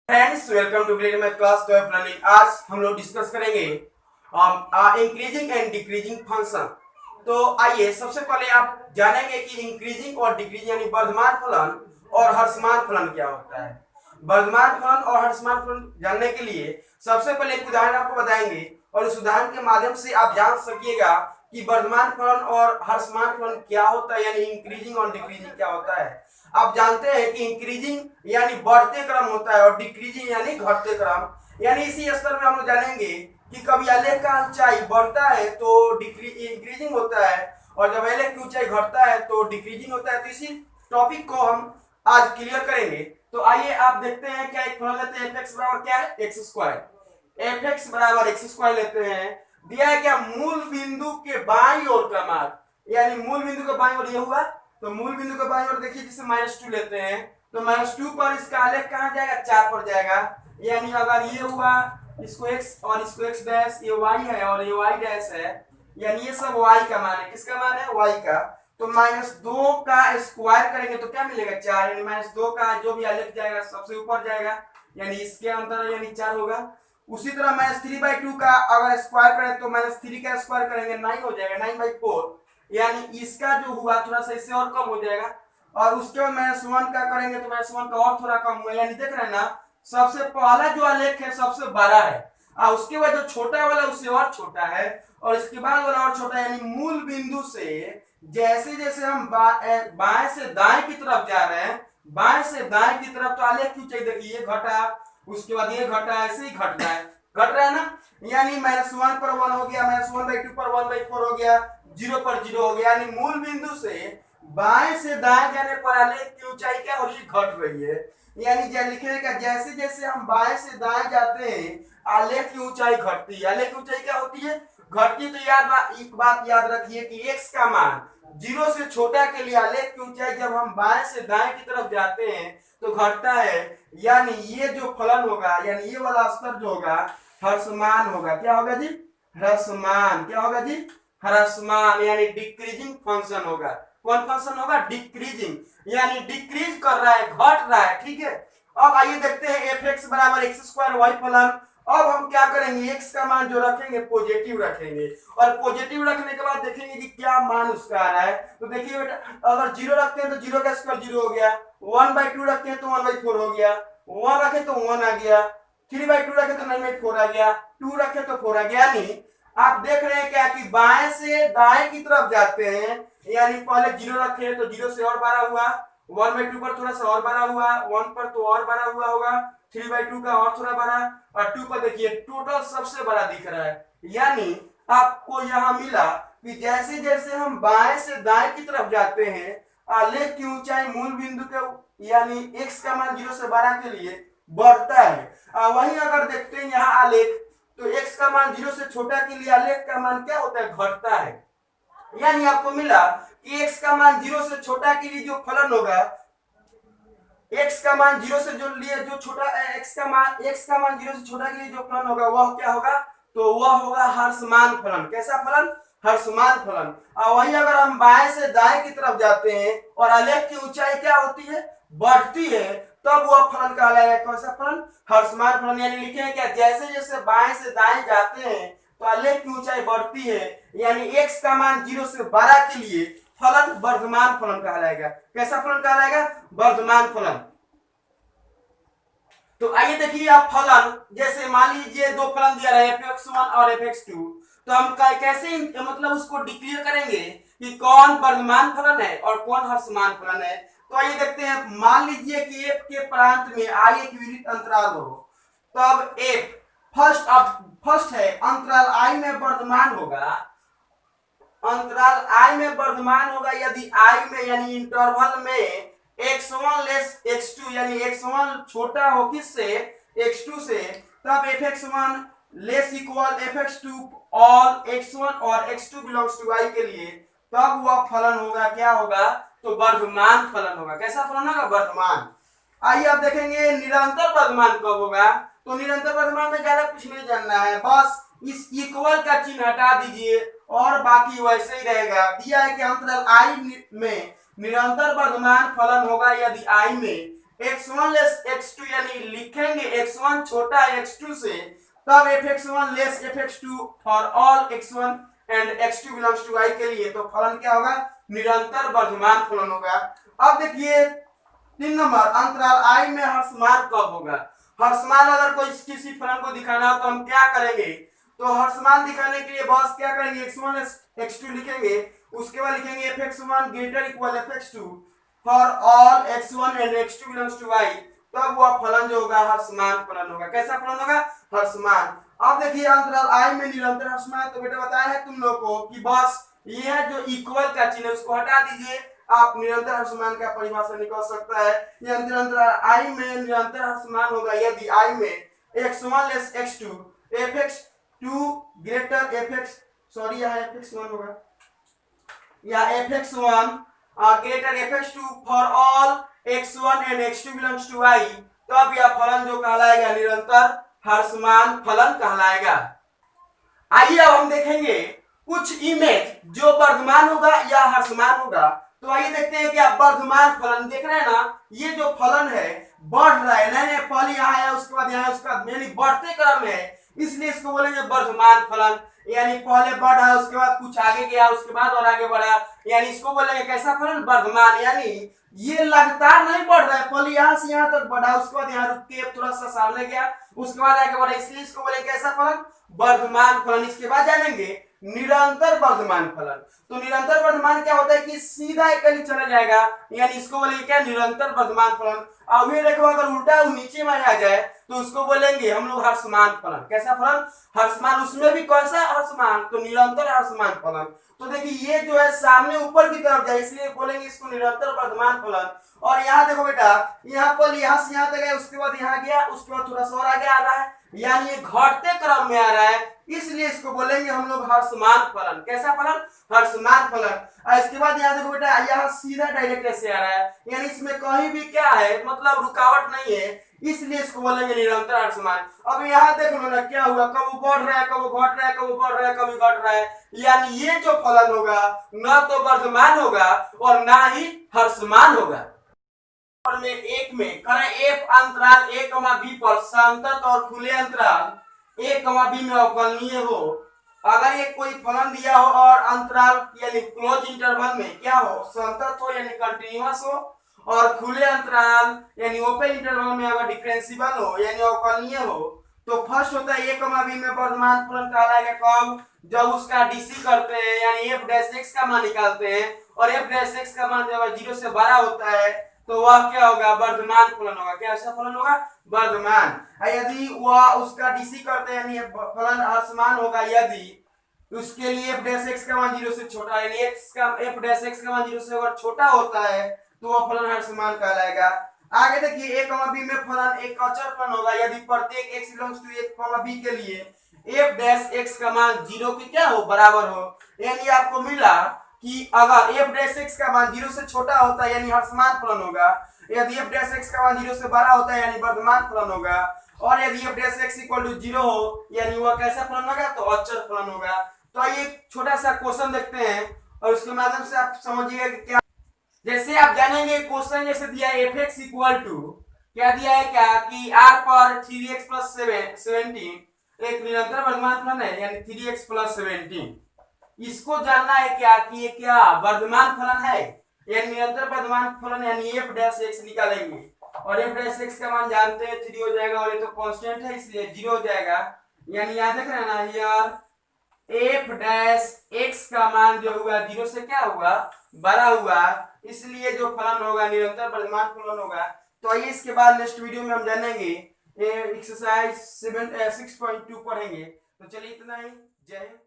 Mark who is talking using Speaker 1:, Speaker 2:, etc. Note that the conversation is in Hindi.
Speaker 1: Friends, welcome to grade math class 12 learning. आज हम लोग डिस्कस करेंगे इंक्रीजिंग एंड डिक्रीजिंग फंक्शन। तो आइए सबसे पहले आप जानेंगे कि इंक्रीजिंग और डिक्रीजिंग यानी वर्धमान फलन और ह्रासमान फलन क्या होता है। वर्धमान फलन और ह्रासमान फलन जानने के लिए सबसे पहले एक उदाहरण आपको बताएंगे और उस उदाहरण के माध्यम से आप जान सकिएगा कि वर्धमान फलन और ह्रासमान फलन क्या होता है, यानी इंक्रीजिंग और डिक्रीजिंग क्या होता है। आप जानते हैं कि इंक्रीजिंग यानी बढ़ते क्रम होता है और डिक्रीजिंग यानी घटते क्रम। यानी इसी स्तर में हम लोग जानेंगे कि कभी आलेख का ऊंचाई बढ़ता है तो इंक्रीजिंग होता है और जब आलेख की ऊंचाई घटता है तो डिक्रीजिंग होता है। तो इसी टॉपिक को हम आज क्लियर करेंगे। तो आइए आप देखते हैं क्या एक फलन लेते हैं, एफ एक्स बराबर क्या है, एक्स स्क्वायर। एफ एक्स बराबर एक्स स्क्वायर लेते हैं, दिया है क्या, मूल बिंदु के बाईं ओर का मान, यानी मूल बिंदु के बाईं ओर ये हुआ। तो मूल बिंदु के बाईं ओर देखिए जिसे -2 लेते हैं तो -2 पर इसका आलेख कहां जाएगा, 4 पर जाएगा। यानी अगर ये हुआ इसको x और इसको x डैश, ये y है और ये y डैश है, यानी ये सब y का मान है। किसका मान है, y का। तो -2 का स्क्वायर करेंगे तो क्या मिलेगा, 4। यानी -2 का जो भी आलेख जाएगा सबसे ऊपर जाएगा, यानी इसके अंदर यानी 4 होगा। उसी तरह -3/2 का अगर स्क्वायर करें तो -3 का स्क्वायर करेंगे 9 हो जाएगा, 9/4। यानी इसका जो हुआ थोड़ा सा इससे और कम हो जाएगा। और उसके बाद -1 का करेंगे तो -1 का और थोड़ा कम हुआ। यानी देख रहे हैं ना, सबसे पहला जो आलेख है सबसे बड़ा है और उसके बाद जो छोटा वाला उससे और छोटा है और इसके बाद वाला और छोटा। यानी मूल बिंदु से जैसे जैसे हम बाएं से दाएं की तरफ जा रहे हैं, बाएं से दाएं की तरफ, तो आलेख की ऊंचाई देखिए, ये घटा, उसके बाद ये घटा, ऐसे ही घट रहा है ना। यानी -1 पर 1 हो गया, -1/2 पर 1/4 हो गया, 0 पर 0 हो गया। यानी मूल बिंदु से बाएं से दाएं जाने पर आलेख की ऊंचाई क्या हो रही है, घट रही है। यानी क्या लिखेगा, जैसे जैसे हम बाएं से दाएं जाते हैं आलेख की ऊंचाई घटती है। आलेख की ऊंचाई क्या होती है, घटती। तो एक बात याद रखिए कि x का मान 0 से छोटा के लिए आलेख की ऊंचाई जब हम बाएं से दाएं की तरफ जाते हैं तो घटता है। यानी ये जो फलन होगा, यानी ये वाला स्तर जो होगा ह्रासमान होगा। क्या होगा जी, ह्रासमान। क्या होगा जी, ह्रासमान, यानी डिक्रीजिंग फंक्शन होगा। कौन फंक्शन होगा, डिक्रीजिंग, यानी डिक्रीज कर रहा है, घट रहा है। ठीक है, अब आइए देखते हैं एफ एक्स बराबर एक्स स्क्वायर वाई फलन। अब हम क्या करेंगे, x का मान जो रखेंगे पॉजिटिव रखेंगे और पॉजिटिव रखने के बाद देखेंगे कि क्या मान उसका आ रहा है। तो देखिए बेटा, अगर 0 रखते हैं तो 0 का स्क्वायर 0 हो गया, 1/2 रखते हैं तो 1/4 हो गया, 1 रखे तो 1 आ गया, 3/2 रखे तो 9/4 आ गया, 2 रखे तो 4 आ गया। यानी आप देख रहे हैं क्या कि बाएं से दाएं की तरफ जाते हैं, यानी पहले 0 रखे तो 0 से और बड़ा हुआ, 1/2 पर थोड़ा सा और बड़ा हुआ, 1 पर तो और बड़ा हुआ होगा, 3/2 का और थोड़ा बड़ा, और 2 पर देखिए टोटल सबसे बड़ा दिख रहा है। यानी आपको यहां मिला कि जैसे जैसे हम बाएं से दाएं की तरफ जाते हैं आलेख की ऊंचाई मूल बिंदु के यानी x का मान 0 से 12 के लिए बढ़ता है। वहीं अगर देखते हैं यहाँ आलेख तो x का मान 0 से छोटा के लिए आलेख का मान क्या होता है, घटता है। यानी आपको मिला कि x का मान 0 से छोटा के लिए जो फलन होगा, x का मान 0 से जो लिए जो छोटा x का मान 0 से छोटा के लिए जो फलन होगा वह क्या होगा, तो वह होगा ह्रासमान फलन। कैसा फलन, ह्रासमान फलन। और वहीं अगर हम बाएं से दाएं की तरफ जाते हैं और आलेख की ऊंचाई क्या होती है, बढ़ती है, तब वह फलन कहलाएगा कैसा फलन, ह्रासमान फलन। यानी लिखे हैं क्या, जैसे जैसे बाएं से दाएं जाते हैं तो आलेख की ऊंचाई बढ़ती है, यानी x का मान 0 से 12 के लिए फलन वर्धमान फलन कहलाएगा। कैसा फलन कहलाएगा, वर्धमान फलन। तो आइए देखिए आप फलन, जैसे मान लीजिए दो फलन दिया रहा है fx1 और fx2, तो हम कैसे मतलब उसको डिक्लेयर करेंगे कि कौन वर्धमान फलन है और कौन ह्रासमान फलन है। तो आइए देखते हैं, मान लीजिए कि f के प्रांत में i एक यूनिट अंतराल हो, तब f फर्स्ट है अंतराल i में वर्धमान होगा, अंतराल i में वर्धमान होगा यदि i में यानी इंटरवल में x1 लेस x2 यानी x1 छोटा हो किससे, x2 से, तब fx1 less equal fx2 all x1 और x2 बिलोंग्स टू i के लिए, तब वह फलन होगा क्या होगा, तो वर्धमान फलन होगा। कैसा फलन होगा, वर्धमान। आइए आप देखेंगे निरंतर वर्धमान कब होगा। तो निरंतर वर्धमान में ज्यादा कुछ नहीं जानना है, बस इस इक्वल का चिन्ह हटा दीजिए और बाकी वैसे ही रहेगा। दिया है कि अंतराल i में निरंतर वर्धमान फलन होगा यदि i में x1 लेस x2 यानी लिखेंगे x1 छोटा है x2 से, तब fx1 less fx2 for all x1 and x2 belongs to i के लिए, तो फलन क्या होगा, निरंतर वर्धमान फलन होगा। अब देखिए 3 नंबर, अंतराल i में हर्षमान कब होगा। हर्षमान अगर कोई किसी फलन को दिखाना हो तो हम क्या करेंगे, तो हर्षमान दिखाने के लिए बस क्या करेंगे, x1 x2 लिखेंगे, उसके बाद लिखेंगे fx1 greater equal fx2 for all x1 and x2 belongs to i, तब वह फलन जो होगा हर्षमान फलन होगा। कैसा फलन होगा, हर्षमान। अब देखिए अंतराल i में निरंतर हर्षमान, तो बेटा बताया है तुम लोग को कि बस ये जो इक्वल का चिन्ह है उसको हटा दीजिए, आप निरंतर हर्षमान का परिभाषा निकल सकता है। ये अंतराल i में निरंतर हर्षमान होगा यदि i में x1 less x2 fx2 greater fx1 होगा या fx1 greater fx2 for all x1 and x2 belongs to i, तब यह फलन जो कहलाएगा निरंतर हर्षमान फलन कहलाएगा। आइए अब हम देखेंगे कुछ इमेज जो वर्धमान होगा या हर्षमान होगा। तो आइए देखते हैं कि आप वर्धमान फलन देख रहे हैं ना, ये जो फलन है बढ़ रहा है, नहीं पहले यहाँ है उसके बाद यहाँ उसके बाद यानी बढ़ते क्रम है, इसलिए इसको बोलेंगे वर्धमान फलन। यानी पहले बढ़ा उसके बाद कुछ आगे गया उसके बाद और आगे बढ़ा, यानी इसको बोलेंगे कैसा फलन, वर्धमान। यानी ये लगातार नहीं बढ़ रहा है, पहले यहाँ से यहाँ तक बढ़ा उसके बाद यहाँ रुक के थोड़ा सा सामने गया उसके बाद आगे बढ़ा, इसलिए इसको बोलेंगे कैसा फलन, वर्धमान फलन। इसके बाद जानेंगे निरंतर वर्धमान फलन। तो निरंतर वर्धमान क्या होता है कि सीधा एक चला जाएगा, यानी इसको बोलेंगे क्या, निरंतर वर्धमान फलन। अब ये देखो अगर उल्टा नीचे में आ जाए तो उसको बोलेंगे हम लोग हर्षमान फलन। कैसा फलन, हर्षमान। उसमें भी कैसा हर्षमान, तो निरंतर हर्षमान फलन। तो देखिए ये जो है सामने ऊपर की तरफ जाए इसलिए बोलेंगे इसको निरंतर वर्धमान फलन। और यहाँ देखो बेटा, यहाँ पर यहाँ से यहाँ तक है उसके बाद यहाँ गया उसके बाद थोड़ा सा और आगे आ रहा है, यानी ये घटते क्रम में आ रहा है, इसलिए इसको बोलेंगे हम लोग हर्षमान फलन। कैसा फलन, हर्षमान फलन। इसके बाद यहाँ देखो बेटा, यहाँ सीधा डायरेक्ट ऐसे आ रहा है, यानी इसमें कहीं भी क्या है, मतलब रुकावट नहीं है, इसलिए इसको बोलेंगे निरंतर हर्षमान। अब यहाँ देख लो ना क्या हुआ, कब वो बढ़ रहा है कब वो घट रहा है, कब वो बढ़ रहा है कब वो घट रहा है, यानी ये जो फलन होगा न तो वर्धमान होगा और ना ही हर्षमान होगा। में एक में करें f अंतराल a, b पर संतत और खुले अंतराल a, b में अवकलनीय हो। अगर ये कोई फलन दिया हो और अंतराल यानी क्लोज इंटरवल में क्या हो, संतत हो यानी कंटीन्यूअस हो, और खुले अंतराल यानी ओपन इंटरवल में अगर डिफरेंशिएबल हो यानी अवकलनीय हो, तो फर्स्ट होता है a, b में वर्धमान फलन कहलाएगा कब, जब उसका डीसी करते हैं यानी f डैश x का मान निकालते हैं, और f डैश x का मान जब 0 से बड़ा होता है तो वह क्या होगा, वर्धमान फलन होगा। क्या ऐसा फलन होगा, वर्धमान। यदि वह उसका डीसी करते हैं यानी फलन हर्षमान होगा यदि उसके लिए f डैश x का मान 0 से छोटा यानी f डैश x का मान 0 से अगर छोटा होता है तो वह फलन हर्षमान कहलाएगा। आगे देखिए a, b में फलन एक अचर फलन होगा यदि प्रत्येक x belongs to a, b के लिए f डैश x का मान 0 के क्या हो, बराबर हो। यानी आपको मिला कि अगर f डैश x का मान 0 से छोटा होता है यानी हर्षमान फलन होगा, यदि f डैश x का मान 0 से बड़ा होता है यानी वर्धमान फलन होगा, और यदि f dash x equal to 0 हो यानी वह कैसा फलन होगा, तो अचर फलन होगा। तो आइए छोटा सा क्वेश्चन देखते हैं और उसके माध्यम से आप समझिएगा कि क्या, जैसे आप जानेंगे क्वेश्चन जैसे दिया है fx इक्वल टू क्या दिया है, क्या कि r पर 3x प्लस 17 एक निरंतर वर्धमान फलन है यानी 3x प्लस 17। इसको जानना है क्या कि ये क्या वर्धमान फलन है या निरंतर वर्धमान फलन, यानी f डैश x निकालेंगे और f डैश x का मान जानते हैं 3 हो जाएगा और ये तो कांस्टेंट है इसलिए 0 हो जाएगा। यानी यहाँ देख रहे हैं ना, यार f डैश x का मान जो हुआ 0 से क्या हुआ, बड़ा हुआ, इसलिए जो फलन होगा निरंतर वर्धमान फलन होगा। तो आइए इसके बाद नेक्स्ट वीडियो में हम जानेंगे एक्सरसाइज 6.2 पढ़ेंगे। तो चलिए इतना ही, जय हिंद।